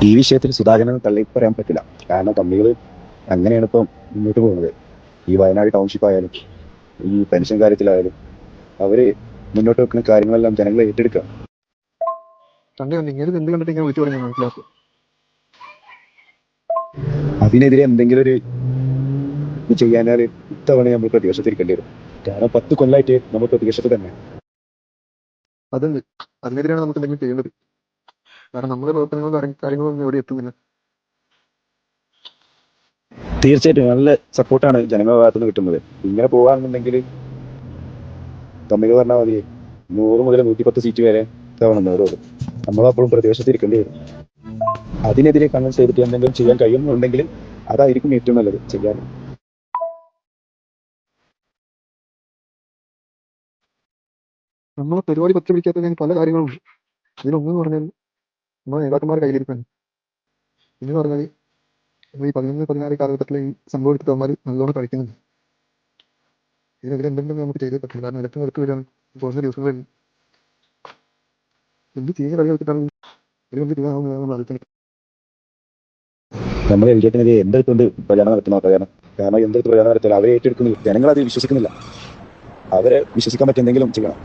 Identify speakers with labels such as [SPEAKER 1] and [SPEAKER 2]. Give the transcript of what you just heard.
[SPEAKER 1] ഈ വിഷയത്തിൽ സുധാകരനെ തള്ളി പറയാൻ പറ്റില്ല. കാരണം കമ്മികൾ അങ്ങനെയാണ് ഇപ്പം മുന്നോട്ട് പോകുന്നത്. ഈ വയനാട് ടൗൺഷിപ്പ് ആയാലും ഈ പെൻഷൻ കാര്യത്തിലായാലും അവര് മുന്നോട്ട് വെക്കുന്ന കാര്യങ്ങളെല്ലാം ജനങ്ങളെ ഏറ്റെടുക്കുക.
[SPEAKER 2] ഇങ്ങനെ എന്ത് കണ്ടിട്ട് ഇങ്ങനെ വിളിച്ചു പറഞ്ഞു മനസ്സിലാക്കും.
[SPEAKER 1] അതിനെതിരെ എന്തെങ്കിലും ഒരു ഇത് ചെയ്യാനാൽ ഇത്തവണ നമ്മൾ പ്രതിപക്ഷത്തിരിക്കേണ്ടി വരും. കാരണം 10 കൊല്ലമായിട്ട് നമ്മൾ പ്രതിപക്ഷത്ത് തന്നെ.
[SPEAKER 2] അതുണ്ട്, അതിനെതിരെയാണ് നമുക്ക് എന്തെങ്കിലും ചെയ്യേണ്ടത്. കാരണം നമ്മുടെ പ്രവർത്തനങ്ങളും കാര്യങ്ങളൊന്നും എവിടെ എത്തുന്നില്ല.
[SPEAKER 1] തീർച്ചയായിട്ടും നല്ല സപ്പോർട്ടാണ് ജനങ്ങളുടെ ഭാഗത്തു നിന്ന് കിട്ടുന്നത്. ഇങ്ങനെ പോകാന്നുണ്ടെങ്കിൽ കമ്മികൾ പറഞ്ഞാൽ മതി 100 മുതൽ 110 സീറ്റ് വരെ തവണ നേടുള്ളൂ. നമ്മളപ്പോഴും പ്രതിപക്ഷത്തിരിക്കേണ്ടി വരും. അതിനെതിരെ കൺവിൻസ് ചെയ്തിട്ട് എന്തെങ്കിലും ചെയ്യാൻ കഴിയുന്നുണ്ടെങ്കിൽ അതായിരിക്കും ഏറ്റവും നല്ലത് ചെയ്യാൻ.
[SPEAKER 2] നമ്മളെ പരിപാടി പച്ച പിടിക്കാത്ത പല കാര്യങ്ങളുണ്ട്. ഇതിലൊന്നെന്ന് പറഞ്ഞാൽ നമ്മുടെ നേതാക്കന്മാരുടെ കയ്യിലിരിക്കാൻ. എന്ന് പറഞ്ഞാൽ ഈ 11-14 കാലഘട്ടത്തിൽ ഈ സംഭവം എടുത്തവന്മാർ നല്ലോണം കളിക്കുന്നുണ്ട്. ഇതിനെതിരെ എന്തെങ്കിലും നമുക്ക് ചെയ്തേ പറ്റില്ല. കാരണം ഇലക്ഷൻ എടുത്ത് വരാൻ കുറഞ്ഞ ദിവസങ്ങളിൽ എന്ത് ചെയ്യുന്ന കളി കളിച്ചിട്ടാണ് ഒരു വലിയ തീരുമാനമാണെന്ന് നമ്മൾ ആലോചിക്കണം.
[SPEAKER 1] നമ്മൾ എൽ ഡി എഫിനെതിരെ എന്തെടുത്തുകൊണ്ട് പ്രചാരണം നടത്തുന്ന കാരണം എന്തെടുത്ത് പ്രചാരണം നടത്തിയാൽ അവരെ ഏറ്റെടുക്കുന്നില്ല. ജനങ്ങൾ അത് വിശ്വസിക്കുന്നില്ല. അവരെ വിശ്വസിക്കാൻ പറ്റും എന്തെങ്കിലും ചെയ്യണം.